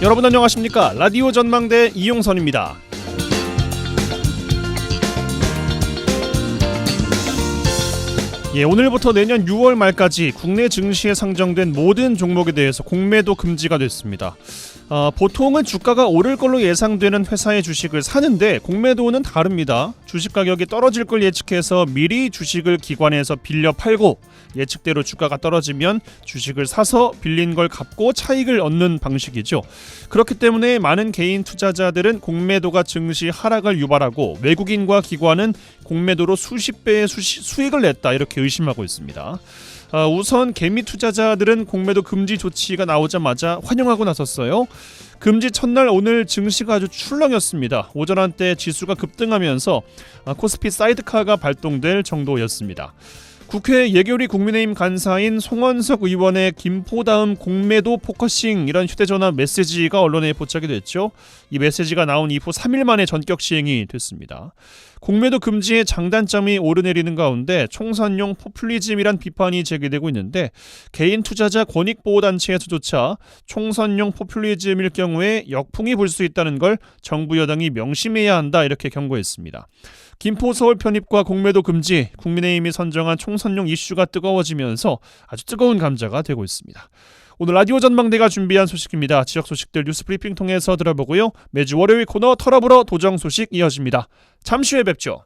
여러분 안녕하십니까? 라디오 전망대 이용선입니다. 오늘부터 내년 6월 말까지 국내 증시에 상정된 모든 종목에 대해서 공매도 금지가 됐습니다. 보통은 주가가 오를 걸로 예상되는 회사의 주식을 사는데 공매도는 다릅니다. 주식 가격이 떨어질 걸 예측해서 미리 주식을 기관에서 빌려 팔고 예측대로 주가가 떨어지면 주식을 사서 빌린 걸 갚고 차익을 얻는 방식이죠. 그렇기 때문에 많은 개인 투자자들은 공매도가 증시 하락을 유발하고 외국인과 기관은 공매도로 수십 배의 수익을 냈다 이렇게 의심하고 있습니다. 우선 개미 투자자들은 공매도 금지 조치가 나오자마자 환영하고 나섰어요. 금지 첫날 오늘 증시가 아주 출렁였습니다. 오전 한때 지수가 급등하면서 코스피 사이드카가 발동될 정도였습니다. 국회 예결위 국민의힘 간사인 송원석 의원의 김포다음 공매도 포커싱 이런 휴대전화 메시지가 언론에 포착이 됐죠. 이 메시지가 나온 이후 3일 만에 전격 시행이 됐습니다. 공매도 금지의 장단점이 오르내리는 가운데 총선용 포퓰리즘이란 비판이 제기되고 있는데 개인 투자자 권익보호단체에서조차 총선용 포퓰리즘일 경우에 역풍이 불 수 있다는 걸 정부 여당이 명심해야 한다 이렇게 경고했습니다. 김포 서울 편입과 공매도 금지, 국민의힘이 선정한 총선용 이슈가 뜨거워지면서 아주 뜨거운 감자가 되고 있습니다. 오늘 라디오 전망대가 준비한 소식입니다. 지역 소식들 뉴스브리핑 통해서 들어보고요. 매주 월요일 코너 털어보러 도정 소식 이어집니다. 잠시 후에 뵙죠.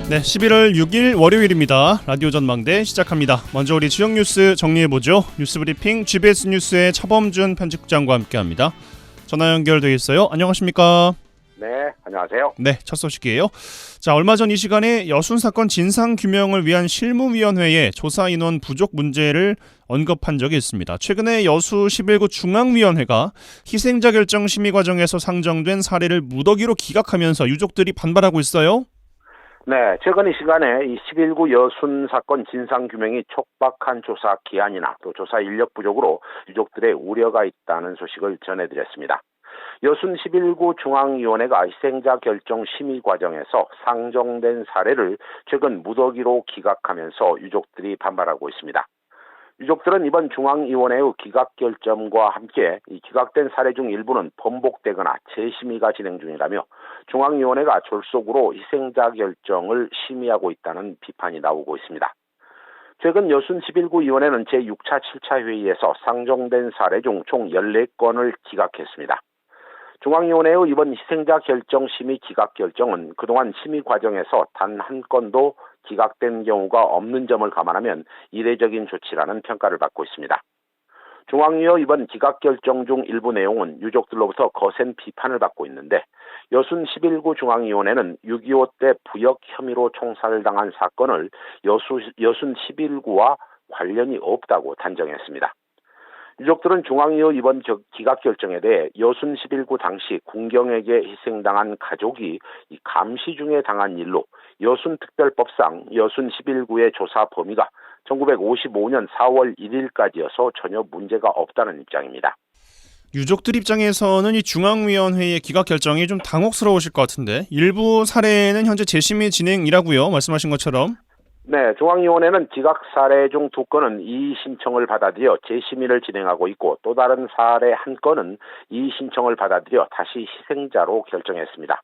네, 11월 6일 월요일입니다. 라디오 전망대 시작합니다. 먼저 우리 지역 뉴스 정리해보죠. 뉴스브리핑 GBS 뉴스의 차범준 편집국장과 함께합니다. 전화 연결돼 있어요. 안녕하십니까? 네, 안녕하세요. 네, 첫 소식이에요. 자, 얼마 전 이 시간에 여순 사건 진상 규명을 위한 실무위원회에 조사 인원 부족 문제를 언급한 적이 있습니다. 최근에 여수 11구 중앙위원회가 희생자 결정 심의 과정에서 상정된 사례를 무더기로 기각하면서 유족들이 반발하고 있어요. 네, 최근 이 시간에 이 11구 여순 사건 진상규명이 촉박한 조사 기한이나 또 조사 인력 부족으로 유족들의 우려가 있다는 소식을 전해드렸습니다. 여순 11구 중앙위원회가 희생자 결정 심의 과정에서 상정된 사례를 최근 무더기로 기각하면서 유족들이 반발하고 있습니다. 유족들은 이번 중앙위원회의 기각 결정과 함께 이 기각된 사례 중 일부는 번복되거나 재심의가 진행 중이라며 중앙위원회가 졸속으로 희생자 결정을 심의하고 있다는 비판이 나오고 있습니다. 최근 여순 11구 위원회는 제6차, 7차 회의에서 상정된 사례 중 총 14건을 기각했습니다. 중앙위원회의 이번 희생자 결정 심의 기각 결정은 그동안 심의 과정에서 단 한 건도 기각된 경우가 없는 점을 감안하면 이례적인 조치라는 평가를 받고 있습니다. 중앙위의 이번 기각 결정 중 일부 내용은 유족들로부터 거센 비판을 받고 있는데 여순 11구 중앙위원회는 6.25 때 부역 혐의로 총살당한 사건을 여순 11구와 관련이 없다고 단정했습니다. 유족들은 중앙위의 이번 기각 결정에 대해 여순 11구 당시 군경에게 희생당한 가족이 감시 중에 당한 일로 여순특별법상 여순 11구의 조사 범위가 1955년 4월 1일까지여서 전혀 문제가 없다는 입장입니다. 유족들 입장에서는 이 중앙위원회의 기각 결정이 좀 당혹스러우실 것 같은데 일부 사례는 현재 재심의 진행이라고요. 말씀하신 것처럼. 네, 중앙위원회는 기각 사례 중 2건은 이의 신청을 받아들여 재심의를 진행하고 있고 또 다른 사례 1건은 이의 신청을 받아들여 다시 희생자로 결정했습니다.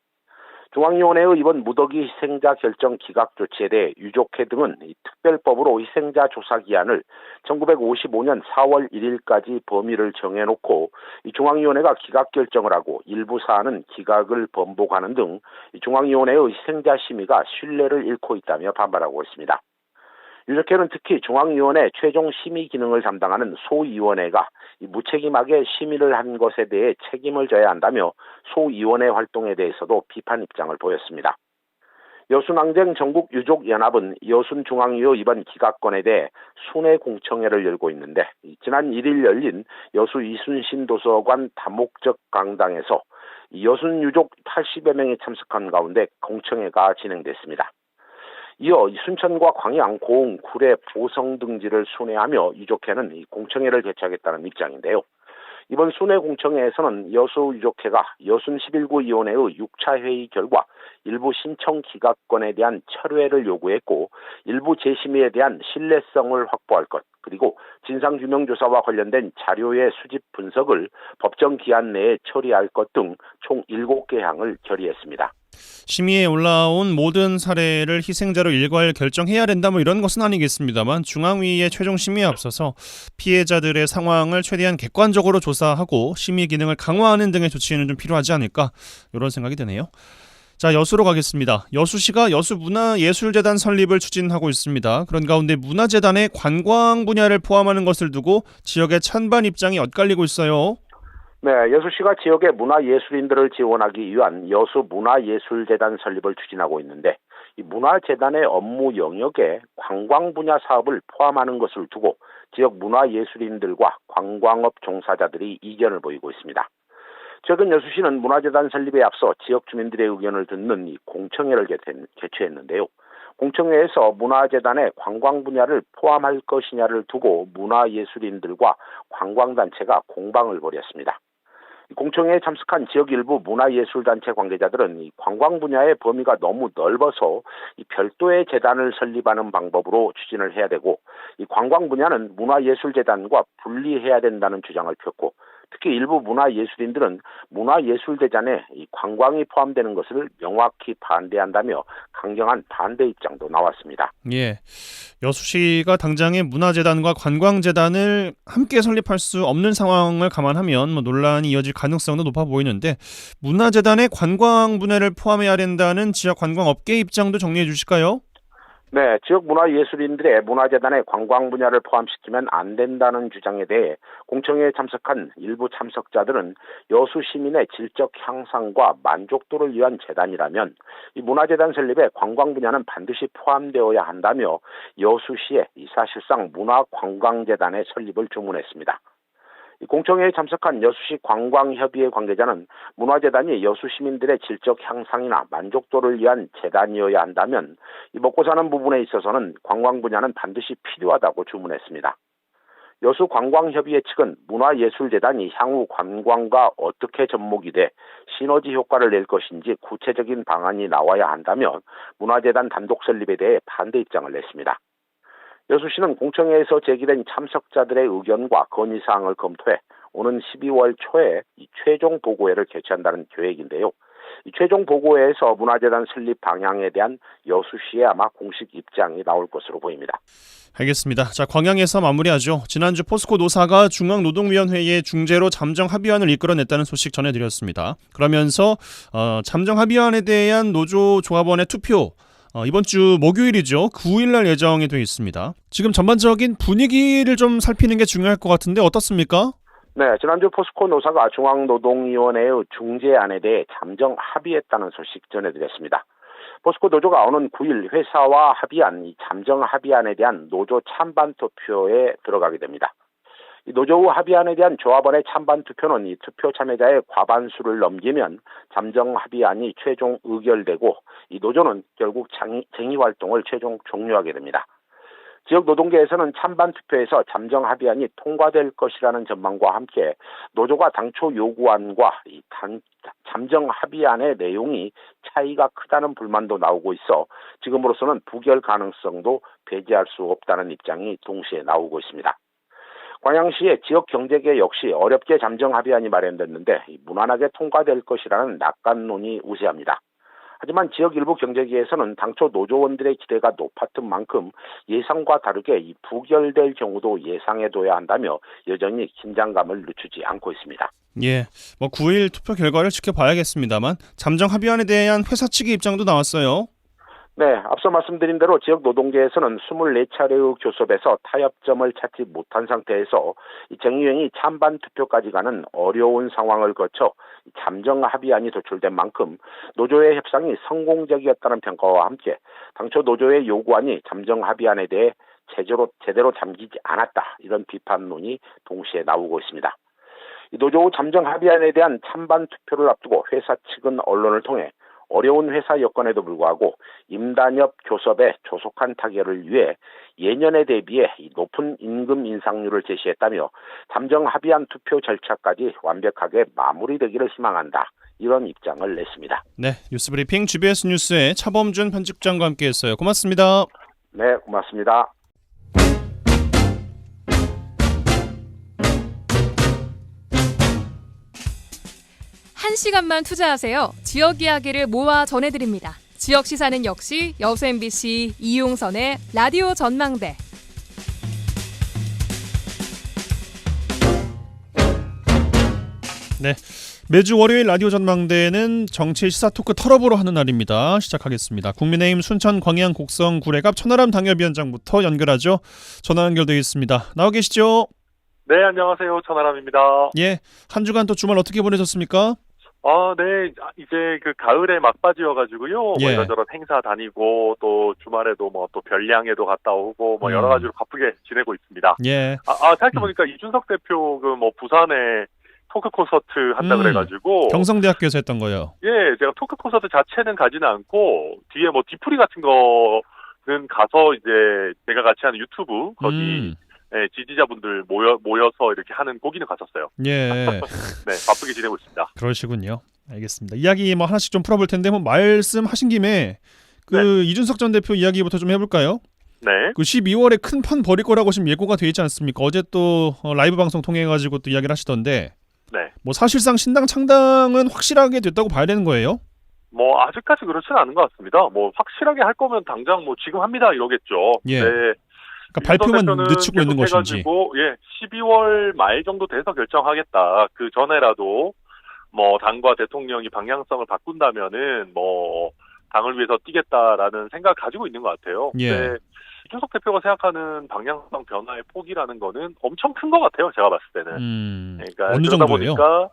중앙위원회의 이번 무더기 희생자 결정 기각 조치에 대해 유족회 등은 특별법으로 희생자 조사 기한을 1955년 4월 1일까지 범위를 정해놓고 중앙위원회가 기각 결정을 하고 일부 사안은 기각을 번복하는 등 중앙위원회의 희생자 심의가 신뢰를 잃고 있다며 반발하고 있습니다. 유족회는 특히 중앙위원회 최종 심의 기능을 담당하는 소위원회가 무책임하게 심의를 한 것에 대해 책임을 져야 한다며 소위원회 활동에 대해서도 비판 입장을 보였습니다. 여순항쟁 전국유족연합은 여순중앙위의 이번 기각건에 대해 순회 공청회를 열고 있는데 지난 1일 열린 여수 이순신 도서관 다목적 강당에서 여순유족 80여 명이 참석한 가운데 공청회가 진행됐습니다. 이어 순천과 광양, 고흥, 구례, 보성 등지를 순회하며 유족회는 공청회를 개최하겠다는 입장인데요. 이번 순회 공청회에서는 여수 유족회가 여순 11구 위원회의 6차 회의 결과 일부 신청 기각권에 대한 철회를 요구했고 일부 재심의에 대한 신뢰성을 확보할 것, 그리고 진상규명조사와 관련된 자료의 수집 분석을 법정 기한 내에 처리할 것 등 총 7개 항을 결의했습니다. 심의에 올라온 모든 사례를 희생자로 일괄 결정해야 된다 이런 것은 아니겠습니다만 중앙위의 최종 심의에 앞서서 피해자들의 상황을 최대한 객관적으로 조사하고 심의 기능을 강화하는 등의 조치는 좀 필요하지 않을까 이런 생각이 드네요. 자, 여수로 가겠습니다. 여수시가 여수문화예술재단 설립을 추진하고 있습니다. 그런 가운데 문화재단의 관광 분야를 포함하는 것을 두고 지역의 찬반 입장이 엇갈리고 있어요. 네, 여수시가 지역의 문화예술인들을 지원하기 위한 여수문화예술재단 설립을 추진하고 있는데 이 문화재단의 업무 영역에 관광 분야 사업을 포함하는 것을 두고 지역 문화예술인들과 관광업 종사자들이 이견을 보이고 있습니다. 최근 여수시는 문화재단 설립에 앞서 지역 주민들의 의견을 듣는 이 공청회를 개최했는데요. 공청회에서 문화재단의 관광 분야를 포함할 것이냐를 두고 문화예술인들과 관광단체가 공방을 벌였습니다. 공청회에 참석한 지역 일부 문화예술단체 관계자들은 이 관광 분야의 범위가 너무 넓어서 이 별도의 재단을 설립하는 방법으로 추진을 해야 되고 이 관광 분야는 문화예술재단과 분리해야 된다는 주장을 폈고 특히 일부 문화예술인들은 문화예술재단에 이 관광이 포함되는 것을 명확히 반대한다며 강경한 반대 입장도 나왔습니다. 예, 여수시가 당장의 문화재단과 관광재단을 함께 설립할 수 없는 상황을 감안하면 논란이 이어질 가능성도 높아 보이는데 문화재단의 관광 분야를 포함해야 된다는 지역 관광업계 입장도 정리해 주실까요? 네, 지역 문화예술인들의 문화재단의 관광 분야를 포함시키면 안 된다는 주장에 대해 공청회에 참석한 일부 참석자들은 여수 시민의 질적 향상과 만족도를 위한 재단이라면 이 문화재단 설립에 관광 분야는 반드시 포함되어야 한다며 여수시에 사실상 문화관광재단의 설립을 주문했습니다. 공청회에 참석한 여수시 관광협의회 관계자는 문화재단이 여수 시민들의 질적 향상이나 만족도를 위한 재단이어야 한다면 먹고 사는 부분에 있어서는 관광 분야는 반드시 필요하다고 주문했습니다. 여수 관광협의회 측은 문화예술재단이 향후 관광과 어떻게 접목이 돼 시너지 효과를 낼 것인지 구체적인 방안이 나와야 한다며 문화재단 단독 설립에 대해 반대 입장을 냈습니다. 여수시는 공청회에서 제기된 참석자들의 의견과 건의사항을 검토해 오는 12월 초에 이 최종 보고회를 개최한다는 계획인데요. 이 최종 보고회에서 문화재단 설립 방향에 대한 여수시의 아마 공식 입장이 나올 것으로 보입니다. 알겠습니다. 자, 광양에서 마무리하죠. 지난주 포스코 노사가 중앙노동위원회의 중재로 잠정합의안을 이끌어냈다는 소식 전해드렸습니다. 그러면서 잠정합의안에 대한 노조 조합원의 투표 이번 주 목요일이죠. 9일 날 예정이 되어 있습니다. 지금 전반적인 분위기를 좀 살피는 게 중요할 것 같은데 어떻습니까? 네, 지난주 포스코 노사가 중앙노동위원회의 중재안에 대해 잠정 합의했다는 소식 전해드렸습니다. 포스코 노조가 오는 9일 회사와 합의한 이 잠정 합의안에 대한 노조 찬반 투표에 들어가게 됩니다. 이 노조 합의안에 대한 조합원의 찬반 투표는 이 투표 참여자의 과반수를 넘기면 잠정 합의안이 최종 의결되고 이 노조는 결국 쟁의 활동을 최종 종료하게 됩니다. 지역 노동계에서는 찬반 투표에서 잠정 합의안이 통과될 것이라는 전망과 함께 노조가 당초 요구안과 이 잠정 합의안의 내용이 차이가 크다는 불만도 나오고 있어 지금으로서는 부결 가능성도 배제할 수 없다는 입장이 동시에 나오고 있습니다. 광양시의 지역 경제계 역시 어렵게 잠정 합의안이 마련됐는데 무난하게 통과될 것이라는 낙관론이 우세합니다. 하지만 지역 일부 경제계에서는 당초 노조원들의 기대가 높았던 만큼 예상과 다르게 이 부결될 경우도 예상해둬야 한다며 여전히 긴장감을 늦추지 않고 있습니다. 예, 9일 투표 결과를 지켜봐야겠습니다만 잠정 합의안에 대한 회사 측의 입장도 나왔어요. 네, 앞서 말씀드린 대로 지역 노동계에서는 24차례의 교섭에서 타협점을 찾지 못한 상태에서 이 쟁의행위 찬반 투표까지 가는 어려운 상황을 거쳐 잠정 합의안이 도출된 만큼 노조의 협상이 성공적이었다는 평가와 함께 당초 노조의 요구안이 잠정 합의안에 대해 제대로 담기지 않았다 이런 비판론이 동시에 나오고 있습니다. 이 노조 잠정 합의안에 대한 찬반 투표를 앞두고 회사 측은 언론을 통해 어려운 회사 여건에도 불구하고 임단협 교섭의 조속한 타결을 위해 예년에 대비해 높은 임금 인상률을 제시했다며 잠정 합의안 투표 절차까지 완벽하게 마무리되기를 희망한다. 이런 입장을 냈습니다. 네, 뉴스브리핑 GBS 뉴스의 차범준 편집장과 함께했어요. 고맙습니다. 네, 고맙습니다. 한 시간만 투자하세요. 지역 이야기를 모아 전해드립니다. 지역 시사는 역시 여수 MBC 이용선의 라디오 전망대. 네, 매주 월요일 라디오 전망대는 정치 시사 토크 털어보러 하는 날입니다. 시작하겠습니다. 국민의힘 순천 광양 곡성 구례갑 천하람 당협위원장부터 연결하죠. 전화 연결되어 있습니다. 나와 계시죠? 네, 안녕하세요. 천하람입니다. 예, 한 주간 또 주말 어떻게 보내셨습니까? 네, 이제 그 가을에 막바지여가지고요. 예. 뭐 이런저런 행사 다니고 또 주말에도 뭐 또 별량에도 갔다 오고 뭐 여러 가지로 바쁘게 지내고 있습니다. 예. 생각해보니까 이준석 대표 그 뭐 부산에 토크 콘서트 한다 그래가지고 경성대학교에서 했던 거요. 예, 제가 토크 콘서트 자체는 가지는 않고 뒤에 뭐 뒤풀이 같은 거는 가서 이제 제가 같이 하는 유튜브 거기 네, 지지자분들 모여서 이렇게 하는 거기는 갔었어요. 예. 네, 바쁘게 지내고 있습니다. 그러시군요. 알겠습니다. 이야기 뭐 하나씩 좀 풀어볼 텐데 뭐 말씀하신 김에 그 이준석 전 대표 이야기부터 좀 해볼까요? 네. 그 12월에 큰 판 벌일 거라고 지금 예고가 돼 있지 않습니까? 어제 또 라이브 방송 통해 가지고 또 이야기를 하시던데. 네. 뭐 사실상 신당 창당은 확실하게 됐다고 봐야 되는 거예요? 뭐 아직까지 그렇지는 않은 것 같습니다. 뭐 확실하게 할 거면 당장 뭐 지금 합니다 이러겠죠. 예. 네. 그러니까 발표만 늦추고 있는 것인지. 12월 말 정도 돼서 결정하겠다. 그 전에라도 뭐 당과 대통령이 방향성을 바꾼다면은 뭐 당을 위해서 뛰겠다라는 생각을 가지고 있는 것 같아요. 예. 근데 이준석 대표가 생각하는 방향성 변화의 폭이라는 거는 엄청 큰 것 같아요. 제가 봤을 때는. 그러니까 어느 그러다 정도예요? 보니까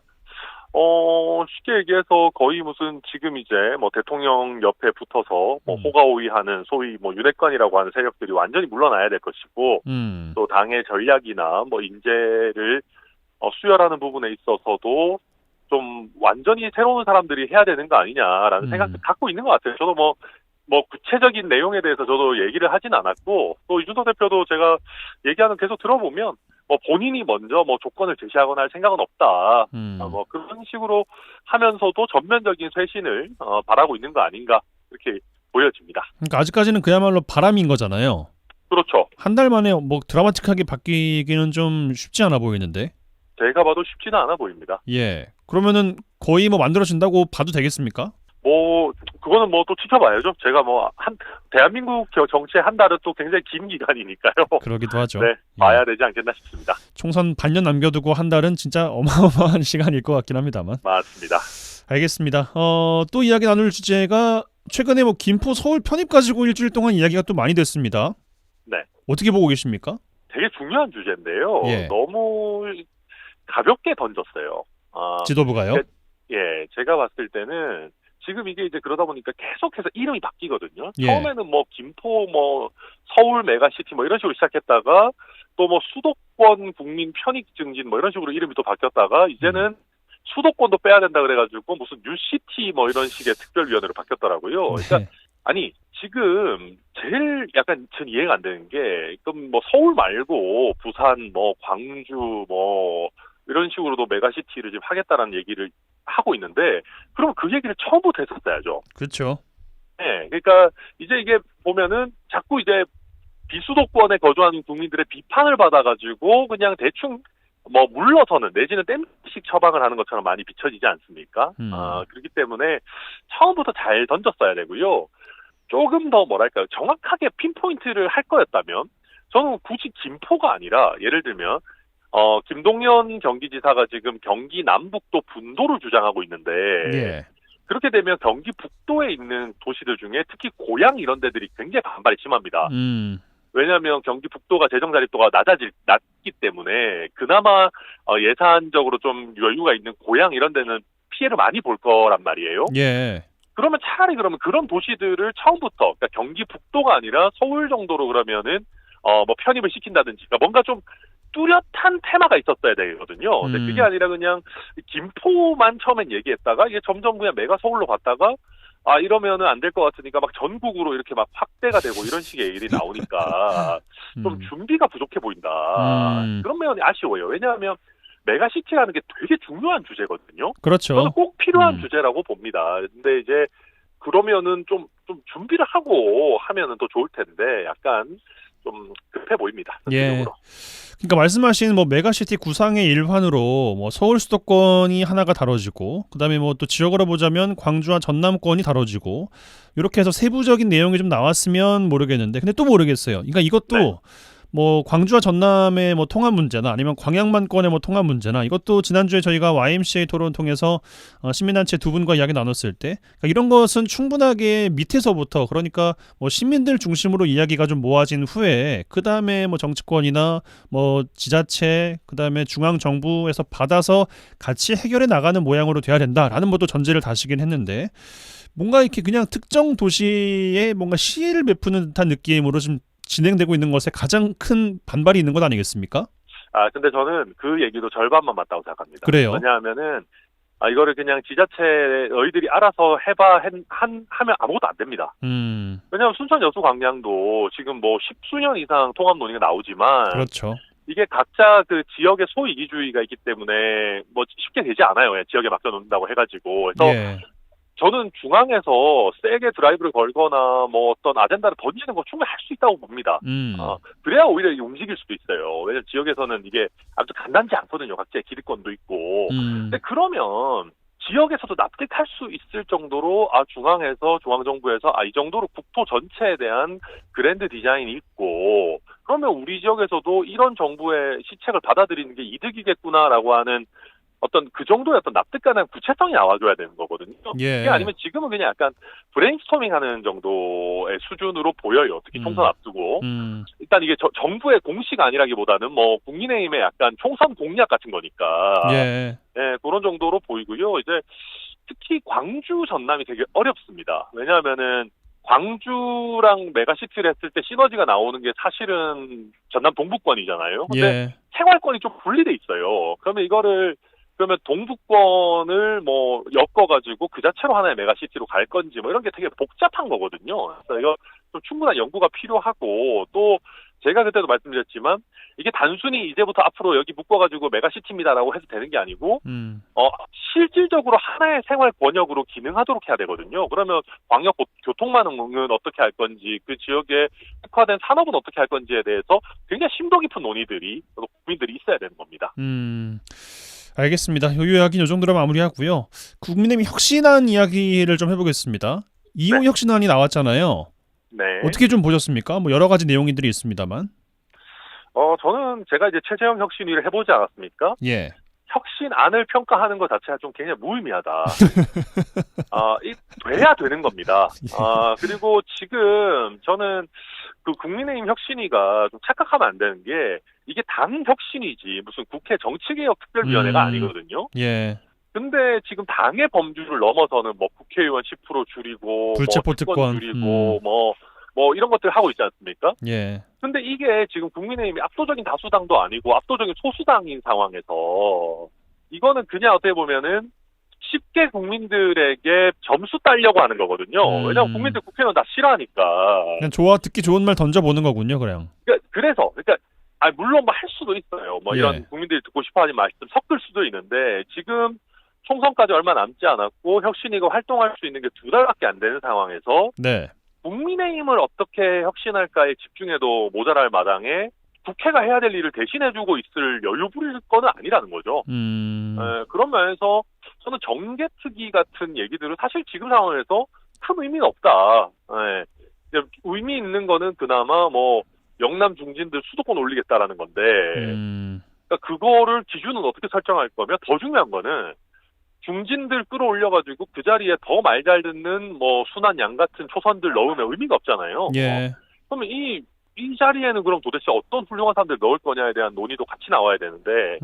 쉽게 얘기해서 거의 무슨 지금 이제 뭐 대통령 옆에 붙어서 뭐 호가호위하는 소위 뭐 윤핵관이라고 하는 세력들이 완전히 물러나야 될 것이고 또 당의 전략이나 뭐 인재를 수혈하는 부분에 있어서도 좀 완전히 새로운 사람들이 해야 되는 거 아니냐라는 생각을 갖고 있는 것 같아요. 저도 뭐 구체적인 내용에 대해서 저도 얘기를 하진 않았고 또 이준석 대표도 제가 얘기하는 계속 들어보면 뭐 본인이 먼저 뭐 조건을 제시하거나 할 생각은 없다. 뭐 그런 식으로 하면서도 전면적인 쇄신을 바라고 있는 거 아닌가 이렇게 보여집니다. 그러니까 아직까지는 그야말로 바람인 거잖아요. 그렇죠. 한 달 만에 뭐 드라마틱하게 바뀌기는 좀 쉽지 않아 보이는데. 제가 봐도 쉽지는 않아 보입니다. 예. 그러면은 거의 뭐 만들어진다고 봐도 되겠습니까? 뭐 그거는 뭐 또 지켜봐야죠. 제가 뭐 대한민국 정치의 한 달은 또 굉장히 긴 기간이니까요. 그러기도 하죠. 네, 봐야 되지 않겠나 싶습니다. 총선 반년 남겨두고 한 달은 진짜 어마어마한 시간일 것 같긴 합니다만. 맞습니다. 알겠습니다. 또 이야기 나눌 주제가 최근에 뭐 김포 서울 편입 가지고 일주일 동안 이야기가 또 많이 됐습니다. 네. 어떻게 보고 계십니까? 되게 중요한 주제인데요. 예. 너무 가볍게 던졌어요. 지도부가요? 예, 제가 봤을 때는 지금 이게 이제 그러다 보니까 계속해서 이름이 바뀌거든요. 예. 처음에는 뭐 김포 뭐 서울 메가시티 뭐 이런 식으로 시작했다가 또 뭐 수도권 국민 편익 증진 뭐 이런 식으로 이름이 또 바뀌었다가 이제는 수도권도 빼야 된다 그래가지고 무슨 뉴시티 뭐 이런 식의 특별위원회로 바뀌었더라고요. 그러니까 아니 지금 제일 약간 전 이해가 안 되는 게 그럼 뭐 서울 말고 부산 뭐 광주 뭐 이런 식으로도 메가시티를 지금 하겠다라는 얘기를 하고 있는데 그러면 그 얘기를 처음부터 했었어야죠. 그렇죠. 네, 그러니까 이제 이게 보면은 자꾸 이제 비수도권에 거주하는 국민들의 비판을 받아가지고 그냥 대충 뭐 물러서는 내지는 땜식 처방을 하는 것처럼 많이 비춰지지 않습니까? 그렇기 때문에 처음부터 잘 던졌어야 되고요. 조금 더 뭐랄까요 정확하게 핀포인트를 할 거였다면 저는 굳이 김포가 아니라 예를 들면 김동연 경기지사가 지금 경기 남북도 분도를 주장하고 있는데 예. 그렇게 되면 경기 북도에 있는 도시들 중에 특히 고양 이런 데들이 굉장히 반발이 심합니다. 왜냐하면 경기 북도가 재정 자립도가 낮기 때문에 그나마 예산적으로 좀 여유가 있는 고양 이런 데는 피해를 많이 볼 거란 말이에요. 예. 그러면 차라리 그런 도시들을 처음부터 그러니까 경기 북도가 아니라 서울 정도로 그러면은 뭐 편입을 시킨다든지 그러니까 뭔가 좀 뚜렷한 테마가 있었어야 되거든요. 근데 그게 아니라 그냥 김포만 처음엔 얘기했다가 이게 점점 그냥 메가 서울로 갔다가 이러면은 안 될 것 같으니까 막 전국으로 이렇게 막 확대가 되고 이런 식의 얘기들이 나오니까 좀 준비가 부족해 보인다. 그런 면이 아쉬워요. 왜냐하면 메가시티라는 게 되게 중요한 주제거든요. 그렇죠. 저는 꼭 필요한 주제라고 봅니다. 근데 이제 그러면은 좀 준비를 하고 하면은 더 좋을 텐데 약간 좀 급해 보입니다. 전체적으로. 그러니까 말씀하신 뭐 메가시티 구상의 일환으로 뭐 서울 수도권이 하나가 다뤄지고 그다음에 뭐 또 지역으로 보자면 광주와 전남권이 다뤄지고 이렇게 해서 세부적인 내용이 좀 나왔으면 모르겠는데 근데 또 모르겠어요. 그러니까 이것도 뭐 광주와 전남의 뭐 통합 문제나 아니면 광양만권의 뭐 통합 문제나 이것도 지난주에 저희가 YMCA 토론 통해서 시민단체 두 분과 이야기 나눴을 때 그러니까 이런 것은 충분하게 밑에서부터 그러니까 뭐 시민들 중심으로 이야기가 좀 모아진 후에 그 다음에 뭐 정치권이나 뭐 지자체 그 다음에 중앙 정부에서 받아서 같이 해결해 나가는 모양으로 돼야 된다라는 뭐또 전제를 다시긴 했는데 뭔가 이렇게 그냥 특정 도시에 뭔가 시혜를 베푸는 듯한 느낌으로 좀 진행되고 있는 것에 가장 큰 반발이 있는 것 아니겠습니까? 근데 저는 그 얘기도 절반만 맞다고 생각합니다. 그래요? 왜냐하면은 이거를 그냥 지자체 너희들이 알아서 해봐 하면 아무것도 안 됩니다. 왜냐하면 순천 여수 광양도 지금 뭐 10수년 이상 통합 논의가 나오지만 그렇죠. 이게 각자 그 지역의 소이기주의가 있기 때문에 뭐 쉽게 되지 않아요. 지역에 맡겨놓는다고 해가지고. 그래서 저는 중앙에서 세게 드라이브를 걸거나 뭐 어떤 아젠다를 던지는 거 충분히 할 수 있다고 봅니다. 그래야 오히려 움직일 수도 있어요. 왜냐면 지역에서는 이게 아주 간단지 않거든요. 각자의 기득권도 있고. 근데 그러면 지역에서도 납득할 수 있을 정도로 중앙에서 중앙정부에서 이 정도로 국토 전체에 대한 그랜드 디자인이 있고 그러면 우리 지역에서도 이런 정부의 시책을 받아들이는 게 이득이겠구나라고 하는 어떤 그 정도의 어떤 납득 가능한 구체성이 나와줘야 되는 거거든요. 그게 아니면 지금은 그냥 약간 브레인스토밍 하는 정도의 수준으로 보여요. 특히 총선 앞두고. 일단 이게 정부의 공식 아니라기보다는 뭐 국민의힘의 약간 총선 공약 같은 거니까. 그런 정도로 보이고요. 이제 특히 광주 전남이 되게 어렵습니다. 왜냐하면은 광주랑 메가시티를 했을 때 시너지가 나오는 게 사실은 전남 동부권이잖아요. 근데 생활권이 좀 분리돼 있어요. 그러면 동부권을 뭐 엮어가지고 그 자체로 하나의 메가시티로 갈 건지 뭐 이런 게 되게 복잡한 거거든요. 그래서 이거 좀 충분한 연구가 필요하고 또 제가 그때도 말씀드렸지만 이게 단순히 이제부터 앞으로 여기 묶어가지고 메가시티입니다라고 해도 되는 게 아니고 실질적으로 하나의 생활 권역으로 기능하도록 해야 되거든요. 그러면 광역 교통망은 어떻게 할 건지 그 지역에 특화된 산업은 어떻게 할 건지에 대해서 굉장히 심도 깊은 논의들이 국민들이 있어야 되는 겁니다. 알겠습니다. 요 이야기는 이 정도로 마무리하고요. 국민의힘 혁신안 이야기를 좀 해보겠습니다. 2호 혁신안이 나왔잖아요. 어떻게 좀 보셨습니까? 뭐 여러 가지 내용들이 있습니다만. 저는 제가 이제 최재형 혁신위를 해보지 않았습니까? 혁신안을 평가하는 것 자체가 좀 굉장히 무의미하다. 돼야 되는 겁니다. 그리고 지금 저는 그 국민의힘 혁신위가 좀 착각하면 안 되는 게 이게 당 혁신이지 무슨 국회 정치개혁특별위원회가 아니거든요. 근데 지금 당의 범주를 넘어서는 뭐 국회의원 10% 줄이고 불체포 뭐 특권 줄이고 뭐 이런 것들 하고 있지 않습니까? 근데 이게 지금 국민의힘이 압도적인 다수당도 아니고 압도적인 소수당인 상황에서 이거는 그냥 어떻게 보면은 쉽게 국민들에게 점수 따려고 하는 거거든요. 왜냐하면 국민들 국회의원 다 싫어하니까. 그냥 듣기 좋은 말 던져보는 거군요, 그냥. 그래서 물론 뭐 할 수도 있어요. 뭐 이런 국민들이 듣고 싶어하는 말씀 섞을 수도 있는데 지금 총선까지 얼마 남지 않았고 혁신위가 활동할 수 있는 게 2달밖에 안 되는 상황에서 국민의힘을 어떻게 혁신할까에 집중해도 모자랄 마당에 국회가 해야 될 일을 대신해주고 있을 여유 부릴 거는 아니라는 거죠. 그런 면에서 저는 정개특위 같은 얘기들은 사실 지금 상황에서 큰 의미는 없다. 의미 있는 거는 그나마 뭐 영남 중진들 수도권 올리겠다라는 건데 그러니까 그거를 기준은 어떻게 설정할 거면 더 중요한 거는 중진들 끌어올려가지고 그 자리에 더 말 잘 듣는 뭐 순한 양 같은 초선들 넣으면 의미가 없잖아요. 그러면 이 자리에는 그럼 도대체 어떤 훌륭한 사람들 넣을 거냐에 대한 논의도 같이 나와야 되는데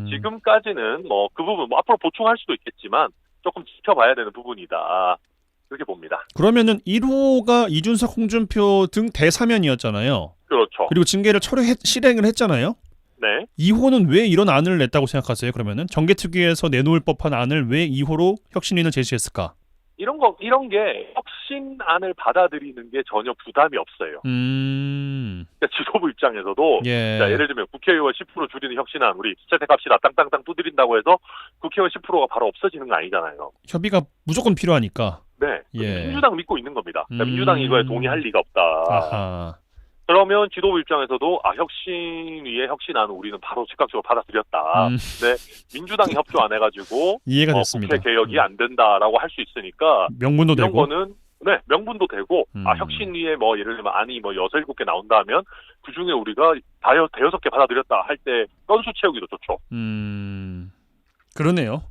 지금까지는 뭐 그 부분 뭐 앞으로 보충할 수도 있겠지만 조금 지켜봐야 되는 부분이다. 그렇게 봅니다. 그러면은 1호가 이준석, 홍준표 등 대사면이었잖아요. 그렇죠. 그리고 징계를 실행을 했잖아요. 2호는 왜 이런 안을 냈다고 생각하세요? 그러면은 정개특위에서 내놓을 법한 안을 왜 2호로 혁신위는 제시했을까? 이런 게 혁신안을 받아들이는 게 전혀 부담이 없어요. 그러니까 지도부 입장에서도 예. 자, 예를 들면 국회의원 10% 줄이는 혁신안 우리 채택합시다 땅땅땅 두드린다고 해서 국회의원 10%가 바로 없어지는 거 아니잖아요. 협의가 무조건 필요하니까. 네, 예. 민주당 믿고 있는 겁니다. 그러니까 민주당이 이거에 동의할 리가 없다. 아하. 그러면 지도부 입장에서도 혁신위의 혁신안은 우리는 바로 즉각적으로 받아들였다. 근데 민주당이 협조 안 해가지고 이해가 됐습니다. 국회 개혁이 안 된다라고 할 수 있으니까 명분도 이런 되고. 거는 네, 명분도 되고 혁신위에 뭐 예를 들면 안이 뭐 6-7개 나온다 하면 그중에 우리가 대여섯 개 받아들였다 할 때 건수 채우기도 좋죠. 그러네요.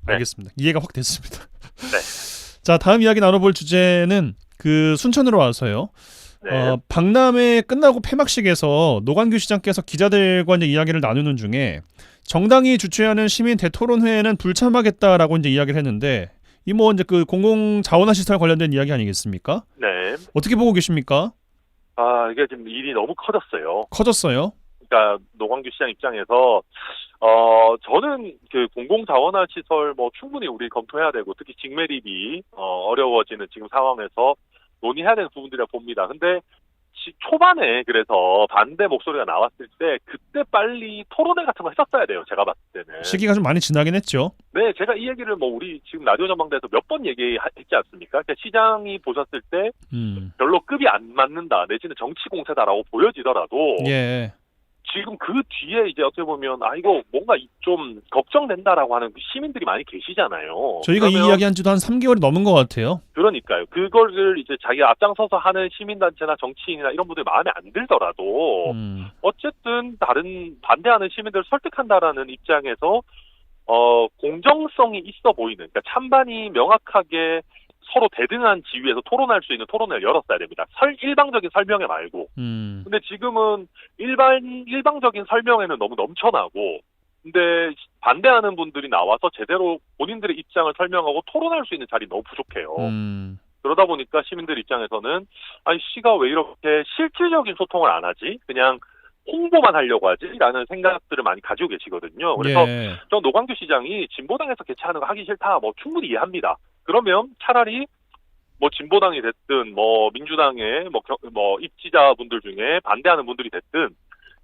네. 알겠습니다. 이해가 확 됐습니다. 네. 자, 다음 이야기 나눠볼 주제는 그 순천으로 와서요. 네. 박람회 끝나고 폐막식에서 노관규 시장께서 기자들과 이제 이야기를 나누는 중에 정당이 주최하는 시민 대토론회에는 불참하겠다라고 이제 이야기를 했는데 이 뭐 이제 그 공공자원화 시설 관련된 이야기 아니겠습니까? 네. 어떻게 보고 계십니까? 이게 지금 일이 너무 커졌어요. 커졌어요? 그러니까 노광규 시장 입장에서 저는 그 공공자원화 시설 뭐 충분히 우리 검토해야 되고 특히 직매립이 어려워지는 지금 상황에서 논의해야 되는 부분들이라 봅니다. 근데 초반에 그래서 반대 목소리가 나왔을 때 그때 빨리 토론회 같은 거 했었어야 돼요. 제가 봤을 때는. 시기가 좀 많이 지나긴 했죠. 네, 제가 이 얘기를 뭐 우리 지금 라디오 전망대에서 몇 번 얘기했지 않습니까? 그러니까 시장이 보셨을 때 별로 급이 안 맞는다 내지는 정치 공세다라고 보여지더라도 예. 지금 그 뒤에 이제 어떻게 보면 이거 뭔가 좀 걱정된다라고 하는 시민들이 많이 계시잖아요. 저희가 이 이야기 한 지도 한 3개월이 넘은 것 같아요. 그러니까요. 그거를 이제 자기가 앞장서서 하는 시민단체나 정치인이나 이런 분들이 마음에 안 들더라도 어쨌든 다른 반대하는 시민들을 설득한다라는 입장에서 공정성이 있어 보이는 그러니까 찬반이 명확하게 서로 대등한 지위에서 토론할 수 있는 토론회를 열었어야 됩니다. 일방적인 설명회 말고. 근데 지금은 일방적인 설명회는 너무 넘쳐나고, 근데 반대하는 분들이 나와서 제대로 본인들의 입장을 설명하고 토론할 수 있는 자리 너무 부족해요. 그러다 보니까 시민들 입장에서는 시가 왜 이렇게 실질적인 소통을 안 하지? 그냥 홍보만 하려고 하지? 라는 생각들을 많이 가지고 계시거든요. 그래서 저 노광규 시장이 진보당에서 개최하는 거 하기 싫다. 뭐 충분히 이해합니다. 그러면 차라리 뭐 진보당이 됐든 뭐 민주당의 뭐 입지자분들 중에 반대하는 분들이 됐든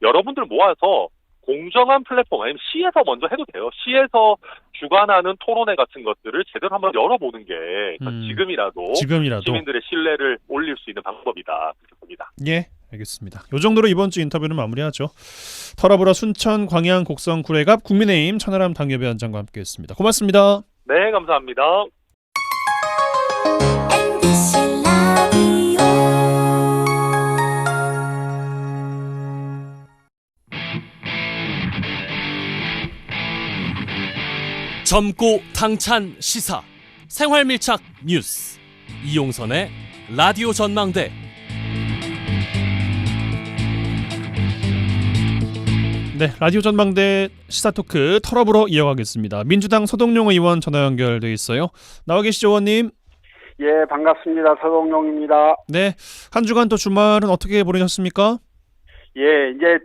여러분들 모아서 공정한 플랫폼 아니면 시에서 먼저 해도 돼요. 시에서 주관하는 토론회 같은 것들을 제대로 한번 열어보는 게 지금이라도 시민들의 신뢰를 올릴 수 있는 방법이다. 그렇게 봅니다. 예, 알겠습니다. 이 정도로 이번 주 인터뷰는 마무리하죠. 터라브라 순천 광양 곡성 구례갑 국민의힘 천하람 당협위원장과 함께했습니다. 고맙습니다. 네, 감사합니다. 젊고 당찬 시사 생활밀착 뉴스 이용선의 라디오 전망대. 네, 라디오 전망대 시사 토크 털어보러 이어가겠습니다. 민주당 서동용 의원 전화 연결돼 있어요. 나와 계시죠, 의원님? 예, 반갑습니다. 서동용입니다. 네, 한 주간 또 주말은 어떻게 보내셨습니까? 예, 이제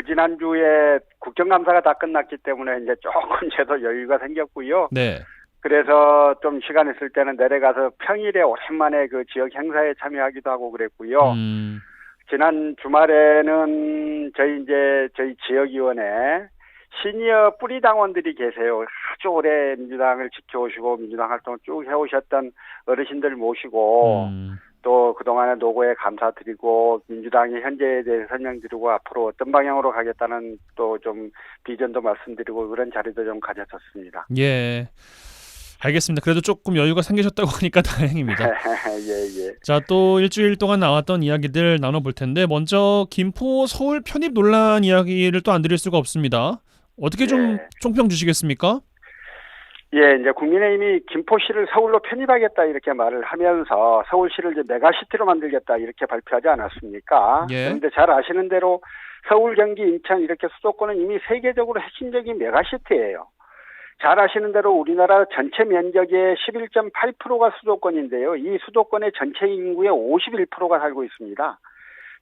지난주에 국정감사가 다 끝났기 때문에 이제 조금 저도 여유가 생겼고요. 네. 그래서 좀 시간 있을 때는 내려가서 평일에 오랜만에 그 지역 행사에 참여하기도 하고 그랬고요. 지난 주말에는 저희 지역위원회 시니어 뿌리 당원들이 계세요. 아주 오래 민주당을 지켜오시고 민주당 활동을 쭉 해오셨던 어르신들 모시고 또 그동안의 노고에 감사드리고 민주당의 현재에 대해 설명드리고 앞으로 어떤 방향으로 가겠다는 또 좀 비전도 말씀드리고 그런 자리도 좀 가졌었습니다. 예. 알겠습니다. 그래도 조금 여유가 생기셨다고 하니까 다행입니다. 예. 자, 또 일주일 동안 나왔던 이야기들 나눠볼 텐데 먼저 김포 서울 편입 논란 이야기를 또 안 드릴 수가 없습니다. 어떻게 좀 총평 주시겠습니까? 예, 이제 국민의힘이 김포시를 서울로 편입하겠다 이렇게 말을 하면서 서울시를 이제 메가시티로 만들겠다 이렇게 발표하지 않았습니까? 예. 그런데 잘 아시는 대로 서울, 경기, 인천 이렇게 수도권은 이미 세계적으로 핵심적인 메가시티예요. 잘 아시는 대로 우리나라 전체 면적의 11.8%가 수도권인데요. 이 수도권의 전체 인구의 51%가 살고 있습니다.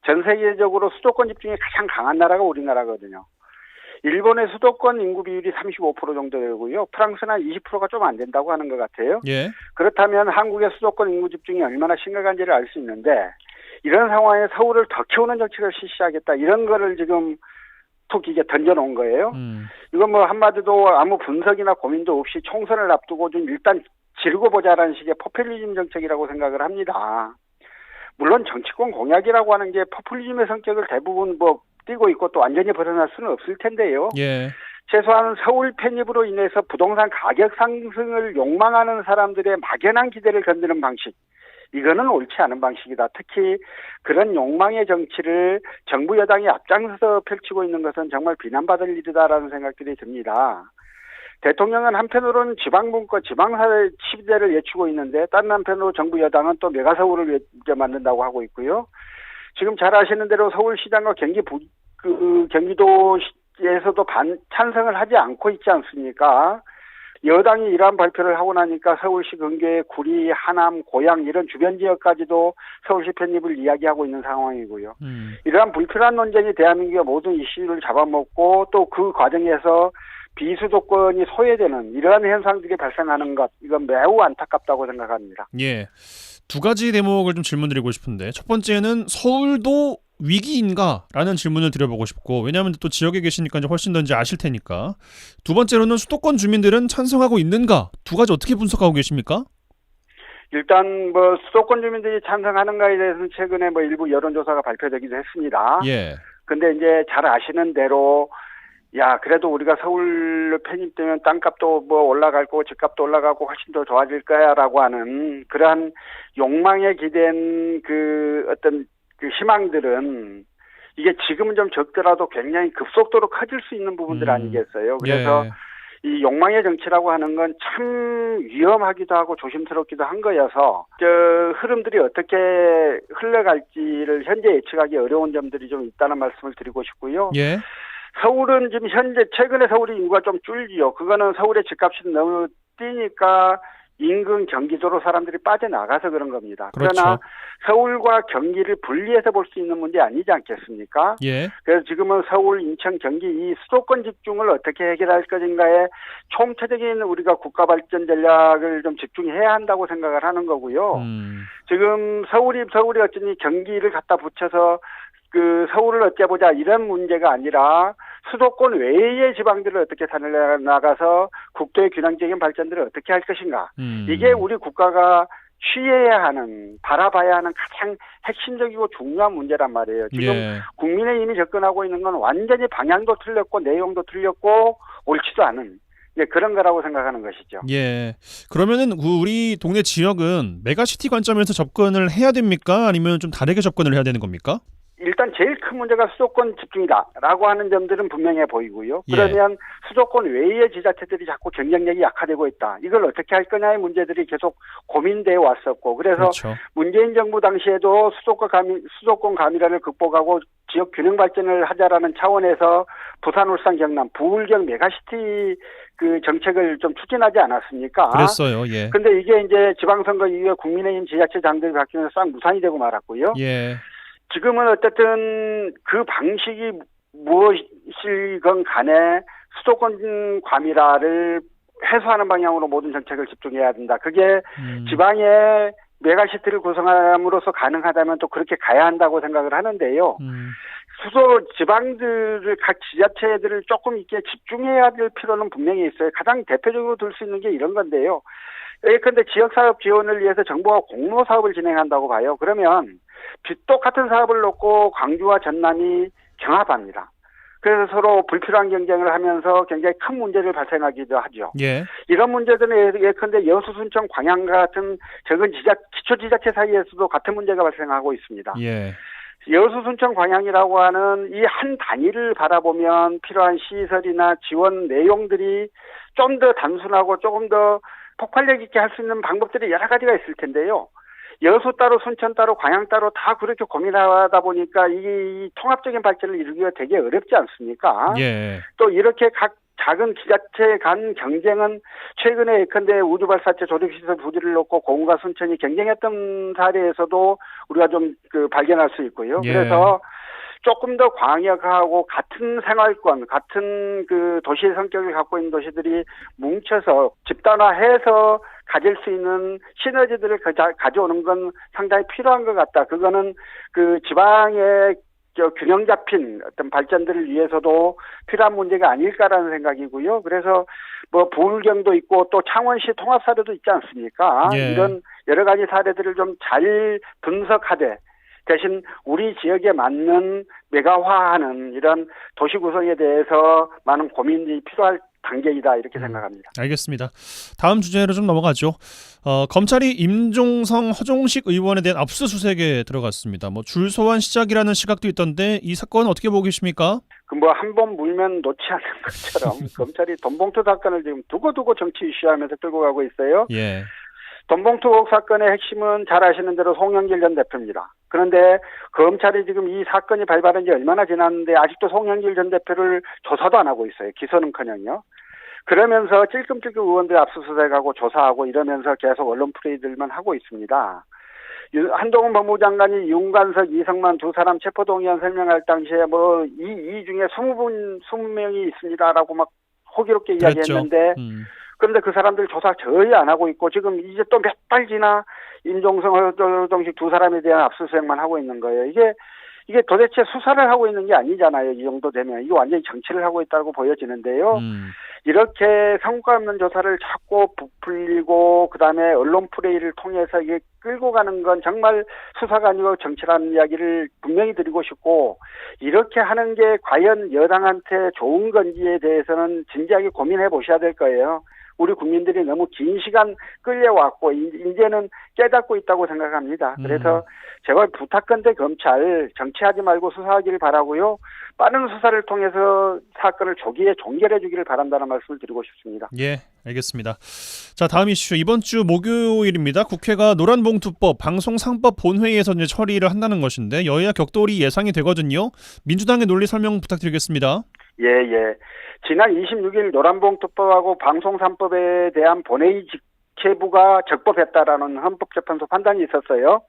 전 세계적으로 수도권 집중이 가장 강한 나라가 우리나라거든요. 일본의 수도권 인구 비율이 35% 정도 되고요. 프랑스는 한 20%가 좀 안 된다고 하는 것 같아요. 예. 그렇다면 한국의 수도권 인구 집중이 얼마나 심각한지를 알 수 있는데 이런 상황에 서울을 더 키우는 정책을 실시하겠다. 이런 거를 지금 툭 이게 던져놓은 거예요. 이건 뭐 한마디로 아무 분석이나 고민도 없이 총선을 앞두고 좀 일단 지르고 보자라는 식의 포퓰리즘 정책이라고 생각을 합니다. 물론 정치권 공약이라고 하는 게 포퓰리즘의 성격을 대부분 뭐 띠고 있고 또 완전히 벗어날 수는 없을 텐데요. 예. 최소한 서울 편입으로 인해서 부동산 가격 상승을 욕망하는 사람들의 막연한 기대를 건드는 방식. 이거는 옳지 않은 방식이다. 특히 그런 욕망의 정치를 정부 여당이 앞장서서 펼치고 있는 것은 정말 비난받을 일이다라는 생각들이 듭니다. 대통령은 한편으로는 지방분권, 지방사회 시대를 예추고 있는데 다른 한편으로 정부 여당은 또 메가서울을 만든다고 하고 있고요. 지금 잘 아시는 대로 서울시장과 경기도에서도 찬성을 하지 않고 있지 않습니까? 여당이 이러한 발표를 하고 나니까 서울시 근교의 구리, 하남, 고양 이런 주변 지역까지도 서울시 편입을 이야기하고 있는 상황이고요. 이러한 불필요한 논쟁이 대한민국의 모든 이슈를 잡아먹고 또 그 과정에서 비수도권이 소외되는 이러한 현상들이 발생하는 것, 이건 매우 안타깝다고 생각합니다. 예. 두 가지 대목을 좀 질문드리고 싶은데 첫 번째는 서울도 위기인가라는 질문을 드려보고 싶고 왜냐하면 또 지역에 계시니까 이제 훨씬 더 이제 아실 테니까 두 번째로는 수도권 주민들은 찬성하고 있는가 두 가지 어떻게 분석하고 계십니까? 일단 뭐 수도권 주민들이 찬성하는가에 대해서는 최근에 뭐 일부 여론조사가 발표되기도 했습니다. 예. 근데 이제 잘 아시는 대로 그래도 우리가 서울로 편입되면 땅값도 뭐 올라갈 거고 집값도 올라가고 훨씬 더 좋아질 거야라고 하는 그러한 욕망에 기댄 그 어떤 그 희망들은 이게 지금은 좀 적더라도 굉장히 급속도로 커질 수 있는 부분들 아니겠어요. 그래서 이 욕망의 정치라고 하는 건 참 위험하기도 하고 조심스럽기도 한 거여서 흐름들이 어떻게 흘러갈지를 현재 예측하기 어려운 점들이 좀 있다는 말씀을 드리고 싶고요. 예. 서울은 지금 현재 최근에 서울의 인구가 좀 줄지요. 그거는 서울의 집값이 너무 뛰니까 인근 경기도로 사람들이 빠져나가서 그런 겁니다. 그렇죠. 그러나 서울과 경기를 분리해서 볼 수 있는 문제 아니지 않겠습니까? 예. 그래서 지금은 서울, 인천, 경기 이 수도권 집중을 어떻게 해결할 것인가에 총체적인 우리가 국가 발전 전략을 좀 집중해야 한다고 생각을 하는 거고요. 지금 서울이 어쩌니 경기를 갖다 붙여서 그 서울을 어째보자 이런 문제가 아니라 수도권 외의 지방들을 어떻게 살려나가서 국토의 균형적인 발전들을 어떻게 할 것인가. 이게 우리 국가가 취해야 하는, 바라봐야 하는 가장 핵심적이고 중요한 문제란 말이에요. 지금 국민의힘이 접근하고 있는 건 완전히 방향도 틀렸고 내용도 틀렸고 옳지도 않은 그런 거라고 생각하는 것이죠. 예. 그러면은 우리 동네 지역은 메가시티 관점에서 접근을 해야 됩니까? 아니면 좀 다르게 접근을 해야 되는 겁니까? 일단 제일 큰 문제가 수도권 집중이다라고 하는 점들은 분명해 보이고요. 그러면 수도권 외의 지자체들이 자꾸 경쟁력이 약화되고 있다. 이걸 어떻게 할 거냐의 문제들이 계속 고민되어 왔었고 그래서 문재인 정부 당시에도 수도권 가미라를 극복하고 지역 균형 발전을 하자라는 차원에서 부산, 울산, 경남, 부울경 메가시티 그 정책을 좀 추진하지 않았습니까? 그랬어요. 예. 근데 이게 이제 지방선거 이후에 국민의힘 지자체장들이 바뀌면서 싹 무산이 되고 말았고요. 예. 지금은 어쨌든 그 방식이 무엇이건 간에 수도권 과밀화를 해소하는 방향으로 모든 정책을 집중해야 된다. 그게 지방의 메가시티를 구성함으로써 가능하다면 또 그렇게 가야 한다고 생각을 하는데요. 지방들을 각 지자체들을 조금 이렇게 집중해야 될 필요는 분명히 있어요. 가장 대표적으로 들 수 있는 게 이런 건데요. 예컨대 지역사업 지원을 위해서 정부가 공모 사업을 진행한다고 봐요. 그러면 똑같은 사업을 놓고 광주와 전남이 경합합니다. 그래서 서로 불필요한 경쟁을 하면서 굉장히 큰 문제를 발생하기도 하죠. 예. 이런 문제들은 예컨대 여수, 순천, 광양 같은 적은 기초지자체 사이에서도 같은 문제가 발생하고 있습니다. 예. 여수, 순천, 광양이라고 하는 이 한 단위를 바라보면 필요한 시설이나 지원 내용들이 좀 더 단순하고 조금 더 폭발력 있게 할 수 있는 방법들이 여러 가지가 있을 텐데요. 여수 따로 순천 따로 광양 따로 다 그렇게 고민하다 보니까 이 통합적인 발전을 이루기가 되게 어렵지 않습니까? 예. 또 이렇게 각 작은 지자체 간 경쟁은 최근에 예컨대 우주발사체 조립시설 부지를 놓고 공과 순천이 경쟁했던 사례에서도 우리가 좀 발견할 수 있고요. 예. 그래서 조금 더 광역하고 같은 생활권, 같은 그 도시의 성격을 갖고 있는 도시들이 뭉쳐서 집단화해서 가질 수 있는 시너지들을 가져오는 건 상당히 필요한 것 같다. 그거는 그 지방의 균형 잡힌 어떤 발전들을 위해서도 필요한 문제가 아닐까라는 생각이고요. 그래서 뭐 부울경도 있고 또 창원시 통합 사례도 있지 않습니까? 예. 이런 여러 가지 사례들을 좀 잘 분석하되 대신 우리 지역에 맞는 메가화하는 이런 도시 구성에 대해서 많은 고민이 필요할 단계이다 이렇게 생각합니다. 알겠습니다. 다음 주제로 좀 넘어가죠. 검찰이 임종성 허종식 의원에 대한 압수수색에 들어갔습니다. 뭐 줄소환 시작이라는 시각도 있던데 이 사건 어떻게 보고 계십니까? 그 뭐 한 번 물면 놓지 않는 것처럼 검찰이 돈봉투 사건을 지금 두고두고 정치 이슈하면서 끌고 가고 있어요. 예. 돈봉투 의혹 사건의 핵심은 잘 아시는 대로 송영길 전 대표입니다. 그런데 검찰이 지금 이 사건이 발발한 지 얼마나 지났는데 아직도 송영길 전 대표를 조사도 안 하고 있어요. 기소는커녕요. 그러면서 찔끔찔끔 의원들 압수수색하고 조사하고 이러면서 계속 언론 플레이들만 하고 있습니다. 한동훈 법무장관이 윤관석, 이성만 두 사람 체포동의안 설명할 당시에 뭐 이 중에 20명이 있습니다라고 막 호기롭게 이야기했는데 그런데 그 사람들 조사 전혀 안 하고 있고 지금 이제 또 몇 달 지나 임종성, 허종식 두 사람에 대한 압수수색만 하고 있는 거예요. 이게 도대체 수사를 하고 있는 게 아니잖아요. 이 정도 되면. 이거 완전히 정치를 하고 있다고 보여지는데요. 이렇게 성과 없는 조사를 자꾸 부풀리고 그다음에 언론 플레이를 통해서 이게 끌고 가는 건 정말 수사가 아니고 정치라는 이야기를 분명히 드리고 싶고 이렇게 하는 게 과연 여당한테 좋은 건지에 대해서는 진지하게 고민해 보셔야 될 거예요. 우리 국민들이 너무 긴 시간 끌려왔고 이제는 깨닫고 있다고 생각합니다. 그래서 제발 부탁건대 검찰 정치하지 말고 수사하기를 바라고요. 빠른 수사를 통해서 사건을 조기에 종결해 주기를 바란다는 말씀을 드리고 싶습니다. 예, 알겠습니다. 자, 다음 이슈 이번 주 목요일입니다. 국회가 노란봉투법 방송상법 본회의에서 이제 처리를 한다는 것인데 여야 격돌이 예상이 되거든요. 민주당의 논리 설명 부탁드리겠습니다. 예. 지난 26일 노란봉투법하고 방송3법에 대한 본회의 직회부가 적법했다라는 헌법재판소 판단이 있었어요.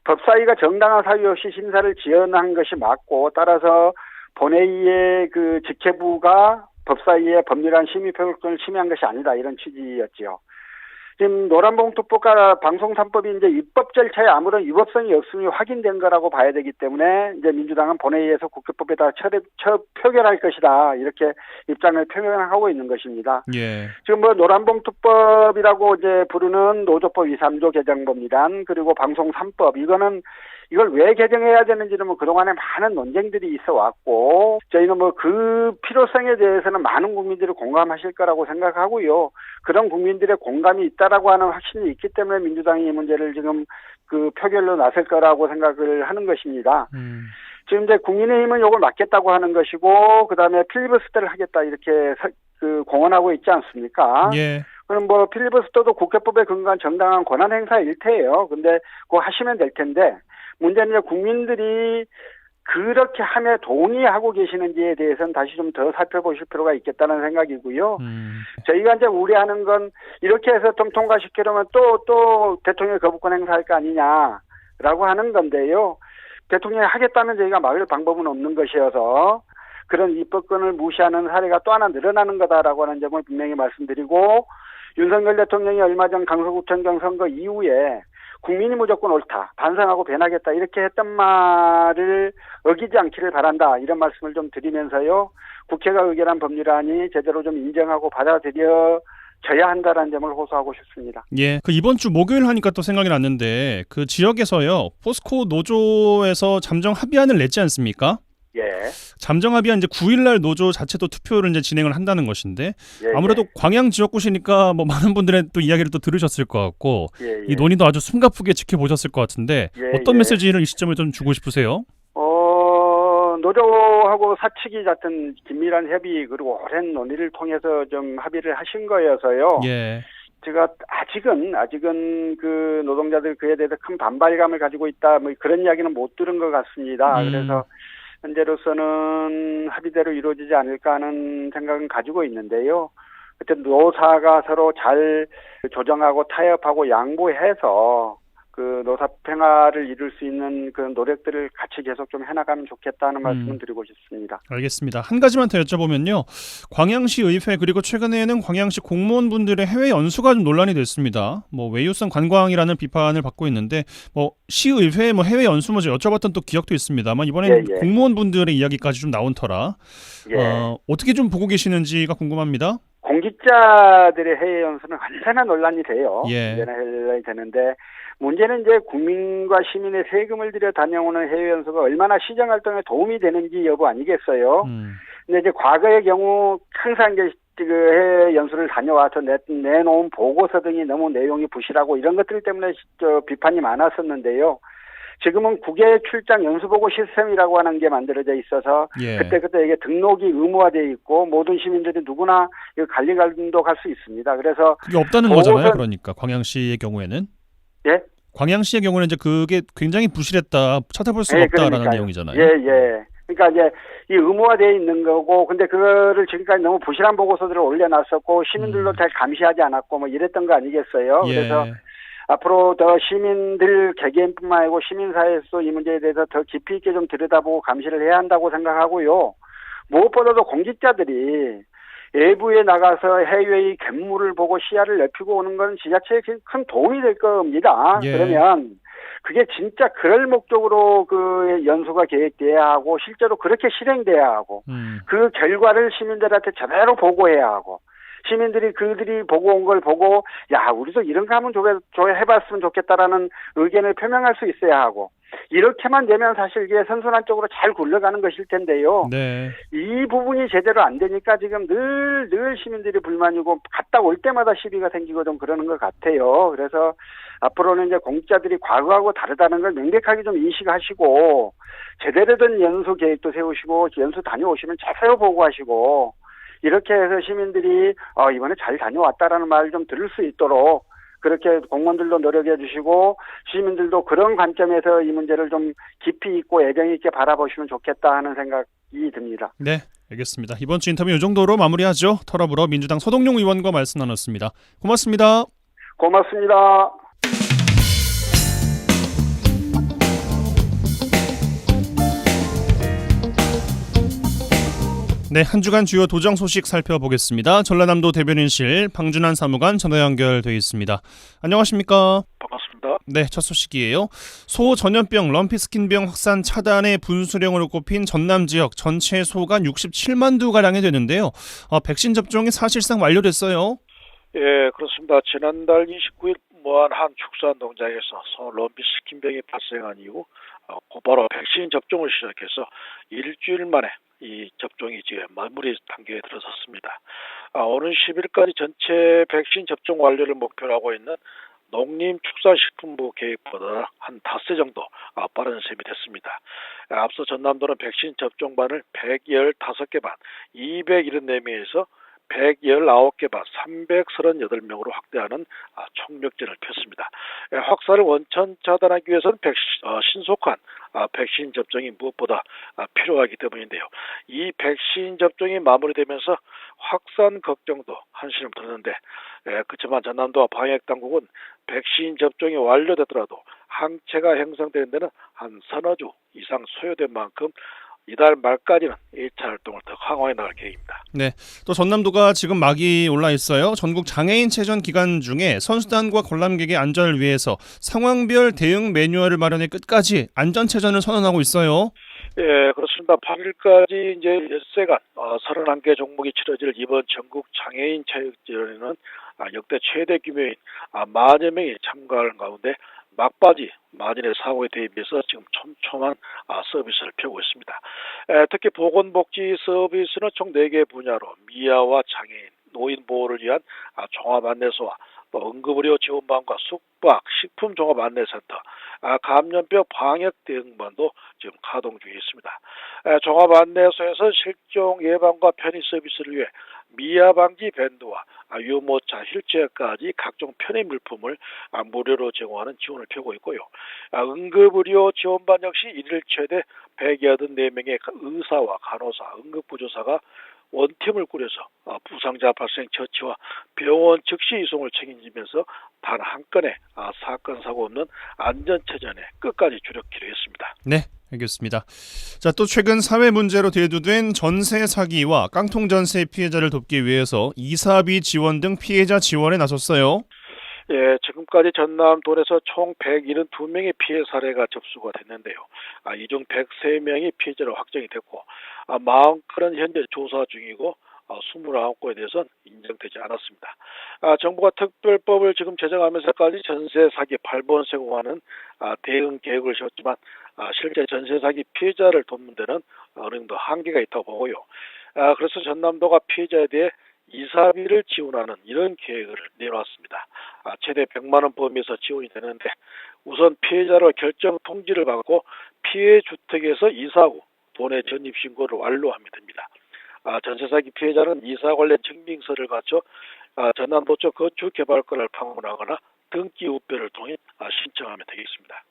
법사위가 정당한 사유 없이 심사를 지연한 것이 맞고 따라서 본회의의 그 직회부가 법사위의 법률안 심의 표결권을 침해한 것이 아니다 이런 취지였지요. 지금 노란봉투법과 방송3법이 이제 입법 절차에 아무런 위법성이 없음이 확인된 거라고 봐야 되기 때문에 이제 민주당은 본회의에서 국회법에다 표결할 것이다 이렇게 입장을 표명하고 있는 것입니다. 예. 지금 뭐 노란봉투법이라고 이제 부르는 노조법 2~3조 개정법이란 그리고 방송3법 이걸 왜 개정해야 되는지는 뭐 그동안에 많은 논쟁들이 있어 왔고 저희는 뭐 그 필요성에 대해서는 많은 국민들이 공감하실 거라고 생각하고요. 그런 국민들의 공감이 있다라고 하는 확신이 있기 때문에 민주당이 이 문제를 지금 그 표결로 나설 거라고 생각을 하는 것입니다. 지금 이제 국민의힘은 이걸 막겠다고 하는 것이고 그다음에 필리버스터를 하겠다 이렇게 그 공언하고 있지 않습니까? 예. 그럼 뭐 필리버스터도 국회법에 근거한 정당한 권한 행사일 테예요. 근데 그거 하시면 될 텐데 문제는 이제 국민들이 그렇게 함에 동의하고 계시는지에 대해서는 다시 좀 더 살펴보실 필요가 있겠다는 생각이고요. 저희가 이제 우려하는 건 이렇게 해서 좀 통과시키려면 또 대통령의 거부권 행사할 거 아니냐라고 하는 건데요. 대통령이 하겠다면 저희가 막을 방법은 없는 것이어서 그런 입법권을 무시하는 사례가 또 하나 늘어나는 거다라고 하는 점을 분명히 말씀드리고 윤석열 대통령이 얼마 전 강서구청장 선거 이후에 국민이 무조건 옳다, 반성하고 변하겠다 이렇게 했던 말을 어기지 않기를 바란다 이런 말씀을 좀 드리면서요. 국회가 의결한 법률안이 제대로 좀 인정하고 받아들여져야 한다는 점을 호소하고 싶습니다. 예, 그 이번 주 목요일 하니까 또 생각이 났는데 그 지역에서요. 포스코 노조에서 잠정 합의안을 냈지 않습니까? 예. 잠정 합의안 이제 9일날 노조 자체도 투표를 이제 진행을 한다는 것인데 아무래도 광양 지역구시니까 뭐 많은 분들의 또 이야기를 또 들으셨을 것 같고 이 논의도 아주 숨가쁘게 지켜보셨을 것 같은데 어떤 메시지를 이 시점에 좀 주고 싶으세요? 노조하고 사측이 같은 긴밀한 협의 그리고 오랜 논의를 통해서 좀 합의를 하신 거여서요. 예. 제가 아직은 그 노동자들 그에 대해서 큰 반발감을 가지고 있다 뭐 그런 이야기는 못 들은 것 같습니다. 그래서 현재로서는 합의대로 이루어지지 않을까 하는 생각은 가지고 있는데요. 그때 노사가 서로 잘 조정하고 타협하고 양보해서 그 노사평화를 이룰 수 있는 그런 노력들을 같이 계속 좀 해나가면 좋겠다는 말씀을 드리고 싶습니다. 알겠습니다. 한 가지만 더 여쭤보면요. 광양시 의회 그리고 최근에는 광양시 공무원분들의 해외 연수가 좀 논란이 됐습니다. 뭐 외유성 관광이라는 비판을 받고 있는데 뭐 시의회 뭐 해외 연수 뭐 여쭤봤던 또 기억도 있습니다만 이번에는 예. 공무원분들의 이야기까지 좀 나온 터라 예. 어떻게 좀 보고 계시는지가 궁금합니다. 공직자들의 해외 연수는 언제나 논란이 돼요. 예. 언제나 논란이 되는데 문제는 이제 국민과 시민의 세금을 들여 다녀오는 해외 연수가 얼마나 시정 활동에 도움이 되는지 여부 아니겠어요. 근데 이제 과거의 경우 항상 이제 그 해외 연수를 다녀와서 내놓은 보고서 등이 너무 내용이 부실하고 이런 것들 때문에 비판이 많았었는데요. 지금은 국외 출장 연수보고 시스템이라고 하는 게 만들어져 있어서 예. 그때 이게 등록이 의무화되어 있고 모든 시민들이 누구나 이거 관리 감독할 수 있습니다. 그래서 그게 없다는 거잖아요. 그러니까 광양시의 경우에는 예? 광양시의 경우는 이제 그게 굉장히 부실했다, 찾아볼 수가 없다라는 그러니까요. 내용이잖아요. 예. 그러니까 이제 이 의무화되어 있는 거고, 근데 그거를 지금까지 너무 부실한 보고서들을 올려놨었고 시민들도 잘 감시하지 않았고 뭐 이랬던 거 아니겠어요? 예. 그래서 앞으로 더 시민들 개개인뿐만 아니고 시민사회에서 이 문제에 대해서 더 깊이 있게 좀 들여다보고 감시를 해야 한다고 생각하고요. 무엇보다도 공직자들이 외부에 나가서 해외의 견물을 보고 시야를 넓히고 오는 건 지자체에 큰 도움이 될 겁니다. 예. 그러면 그게 진짜 그럴 목적으로 그 연수가 계획돼야 하고 실제로 그렇게 실행돼야 하고 그 결과를 시민들한테 제대로 보고해야 하고 시민들이 그들이 보고 온 걸 보고 야 우리도 이런 거 하면 해봤으면 좋겠다라는 의견을 표명할 수 있어야 하고 이렇게만 되면 사실 이게 선순환 쪽으로 잘 굴러가는 것일 텐데요. 네. 이 부분이 제대로 안 되니까 지금 늘 시민들이 불만이고 갔다 올 때마다 시비가 생기고 좀 그러는 것 같아요. 그래서 앞으로는 이제 공직자들이 과거하고 다르다는 걸 명백하게 좀 인식하시고 제대로 된 연수 계획도 세우시고 연수 다녀오시면 제대로 보고하시고 이렇게 해서 시민들이 이번에 잘 다녀왔다라는 말을 좀 들을 수 있도록 그렇게 공무원들도 노력해 주시고 시민들도 그런 관점에서 이 문제를 좀 깊이 있고 애정 있게 바라보시면 좋겠다 하는 생각이 듭니다. 네, 알겠습니다. 이번 주 인터뷰 이 정도로 마무리하죠. 털어불어 민주당 서동용 의원과 말씀 나눴습니다. 고맙습니다. 고맙습니다. 네, 한 주간 주요 도정 소식 살펴보겠습니다. 전라남도 대변인실 방준환 사무관 전화 연결돼 있습니다. 안녕하십니까? 반갑습니다. 네, 첫 소식이에요. 소 전염병 럼피스킨병 확산 차단의 분수령으로 꼽힌 전남 지역 전체 소가 67만 두 가량이 되는데요. 백신 접종이 사실상 완료됐어요. 예, 그렇습니다. 지난달 29일 무안 한 축산 농장에서 소 럼피스킨병이 발생한 이후 곧바로 백신 접종을 시작해서 일주일 만에 이 접종이 지금 마무리 단계에 들어섰습니다. 오는 10일까지 전체 백신 접종 완료를 목표로 하고 있는 농림축산식품부 계획보다 한 닷새 정도 빠른 셈이 됐습니다. 앞서 전남도는 백신 접종반을 115개 반, 274명에서 119개 반, 338명으로 확대하는 총력전을 폈습니다. 확산을 원천 차단하기 위해서는 신속한 백신 접종이 무엇보다 필요하기 때문인데요. 이 백신 접종이 마무리되면서 확산 걱정도 한시름 드는데 그렇지만 전남도와 방역당국은 백신 접종이 완료되더라도 항체가 형성되는 데는 한 서너 주 이상 소요된 만큼 이달 말까지는 1차 활동을 더 강화해 나갈 계획입니다. 네, 또 전남도가 지금 막이 올라 있어요. 전국 장애인체전 기간 중에 선수단과 관람객의 안전을 위해서 상황별 대응 매뉴얼을 마련해 끝까지 안전체전을 선언하고 있어요. 예, 그렇습니다. 8일까지 이제 엿새간 31개 종목이 치러질 이번 전국 장애인 체육대회는 역대 최대 규모인 10,000여 명이 참가하는 가운데 막바지 만인의 사고에 대비해서 지금 촘촘한 서비스를 펴고 있습니다. 특히 보건복지 서비스는 총 4개 분야로 미아와 장애인, 노인 보호를 위한 종합 안내소와 또 응급의료 지원반과 숙박, 식품 종합 안내센터, 감염병 방역 대응반도 지금 가동 중에 있습니다. 종합 안내소에서 실종 예방과 편의 서비스를 위해 미아 방지 밴드와 유모차, 휠체어까지 각종 편의 물품을 무료로 제공하는 지원을 펴고 있고요. 응급의료 지원반 역시 일일 최대 184명의 의사와 간호사, 응급구조사가 원팀을 꾸려서 부상자 발생 처치와 병원 즉시 이송을 책임지면서 단 한 건의 사건 사고 없는 안전체전에 끝까지 주력기로 했습니다. 네, 알겠습니다. 자, 또 최근 사회 문제로 대두된 전세 사기와 깡통 전세 피해자를 돕기 위해서 이사비 지원 등 피해자 지원에 나섰어요. 예, 지금까지 전남도에서 총 172명의 피해 사례가 접수가 됐는데요. 이 중 103명이 피해자로 확정이 됐고, 40건은 현재 조사 중이고, 29건에 대해서는 인정되지 않았습니다. 정부가 특별법을 지금 제정하면서까지 전세 사기 8번 세공하는 대응 계획을 세웠지만, 실제 전세 사기 피해자를 돕는 데는 어느 정도 한계가 있다고 보고요. 그래서 전남도가 피해자에 대해 이사비를 지원하는 이런 계획을 내놓았습니다. 최대 100만 원 범위에서 지원이 되는데 우선 피해자로 결정 통지를 받고 피해 주택에서 이사 후 도내 전입 신고를 완료하면 됩니다. 전세 사기 피해자는 이사 관련 증빙서를 갖춰 전남도청 건축개발권을 방문하거나 등기 우편을 통해 신청하면 되겠습니다.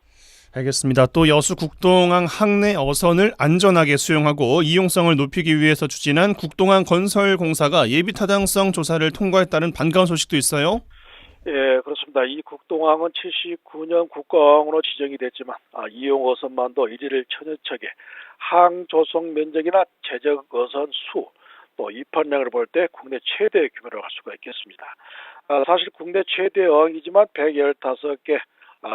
알겠습니다. 또 여수 국동항 항내 어선을 안전하게 수용하고 이용성을 높이기 위해서 추진한 국동항 건설공사가 예비 타당성 조사를 통과했다는 반가운 소식도 있어요. 예, 그렇습니다. 이 국동항은 79년 국가항으로 지정이 됐지만 이용 어선만도 일일 천여 척에 항 조성 면적이나 제적 어선 수, 또 입항량을 볼 때 국내 최대 규모로 할 수가 있겠습니다. 사실 국내 최대 어항이지만 115개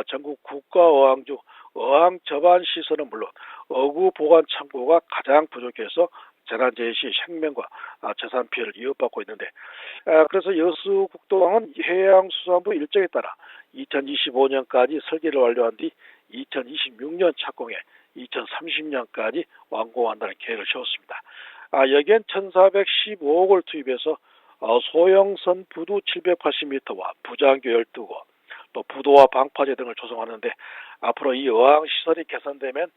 전국 국가어항 중 어항 접안 시설은 물론 어구 보관 창고가 가장 부족해서 재난재해 시 생명과 재산 피해를 이어받고 있는데, 그래서 여수 국도항은 해양수산부 일정에 따라 2025년까지 설계를 완료한 뒤 2026년 착공해 2030년까지 완공한다는 계획을 세웠습니다. 여기엔 1,415억을 투입해서 소형선 부두 780m와 부장교 12곳, 또 부도와 방파제 등을 조성하는데 앞으로 이 어항 시설이 개선되면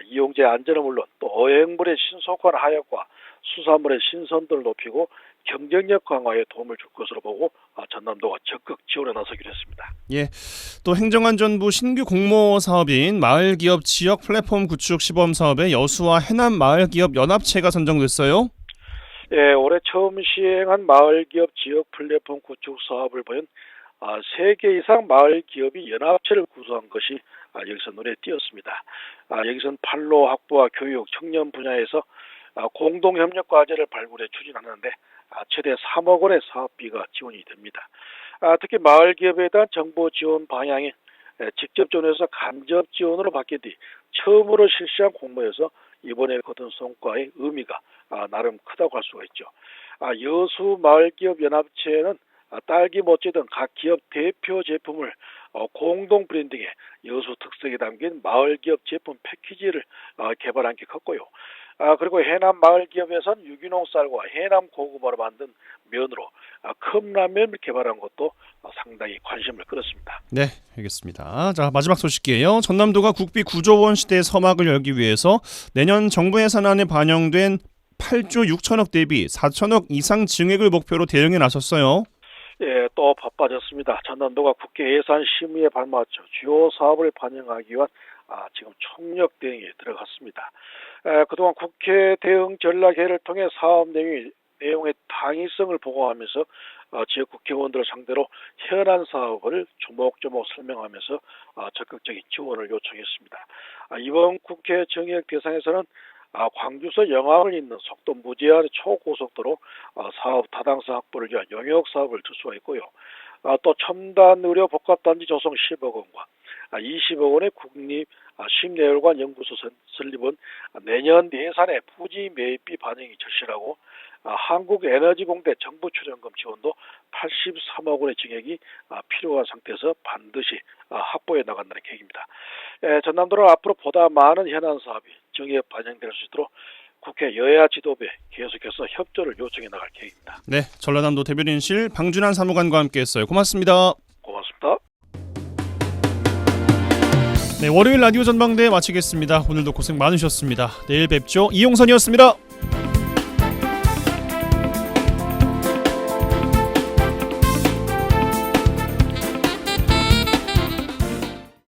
이용자의 안전은 물론 또 어획물의 신속한 하역과 수산물의 신선도를 높이고 경쟁력 강화에 도움을 줄 것으로 보고 전남도가 적극 지원에 나서기로 했습니다. 예, 또 행정안전부 신규 공모 사업인 마을기업 지역 플랫폼 구축 시범 사업에 여수와 해남 마을기업 연합체가 선정됐어요. 예, 올해 처음 시행한 마을기업 지역 플랫폼 구축 사업을 보면 3개 이상 마을 기업이 연합체를 구성한 것이 여기서 눈에 띄었습니다. 여기서는 판로 확보와 교육, 청년 분야에서 공동협력 과제를 발굴해 추진하는데 최대 3억 원의 사업비가 지원이 됩니다. 특히 마을 기업에 대한 정보 지원 방향이 직접 지원에서 간접 지원으로 바뀐 뒤 처음으로 실시한 공모에서 이번에 거둔 성과의 의미가 나름 크다고 할 수가 있죠. 여수 마을기업 연합체는 딸기 모찌 등 각 기업 대표 제품을 공동 브랜딩에 여수 특색이 담긴 마을기업 제품 패키지를 개발한 게 컸고요. 그리고 해남 마을기업에서는 유기농 쌀과 해남 고구마로 만든 면으로 컵라면을 개발한 것도 상당히 관심을 끌었습니다. 네, 알겠습니다. 자, 마지막 소식이에요. 전남도가 국비 9조 원 시대의 서막을 열기 위해서 내년 정부 예산안에 반영된 8조 6천억 대비 4천억 이상 증액을 목표로 대응에 나섰어요. 예, 또 바빠졌습니다. 전남도가 국회 예산 심의에 발맞춰 주요 사업을 반영하기 위한 지금 총력 대응에 들어갔습니다. 그동안 국회 대응 전략회를 통해 사업 내용의 당위성을 보고하면서 지역 국회의원들을 상대로 현안 사업을 조목조목 설명하면서 적극적인 지원을 요청했습니다. 이번 국회 정액 대상에서는 광주서 영암을 잇는 속도 무제한 초고속도로 사업 타당성 확보를 위한 용역 사업을 들 수가 있고요. 또 첨단 의료 복합단지 조성 10억 원과 20억 원의 국립 심내혈관 연구소 설립은 내년 예산에 부지 매입비 반영이 절실하고 한국에너지공대 정부 출연금 지원도 83억 원의 증액이 필요한 상태에서 반드시 확보해 나간다는 계획입니다. 전남도는 앞으로 보다 많은 현안 사업이 정액 반영될 수 있도록 국회 여야 지도부에 계속해서 협조를 요청해 나갈 계획입니다. 네, 전라남도 대변인실 방준환 사무관과 함께했어요. 고맙습니다. 고맙습니다. 네, 월요일 라디오 전망대 마치겠습니다. 오늘도 고생 많으셨습니다. 내일 뵙죠. 이용선이었습니다.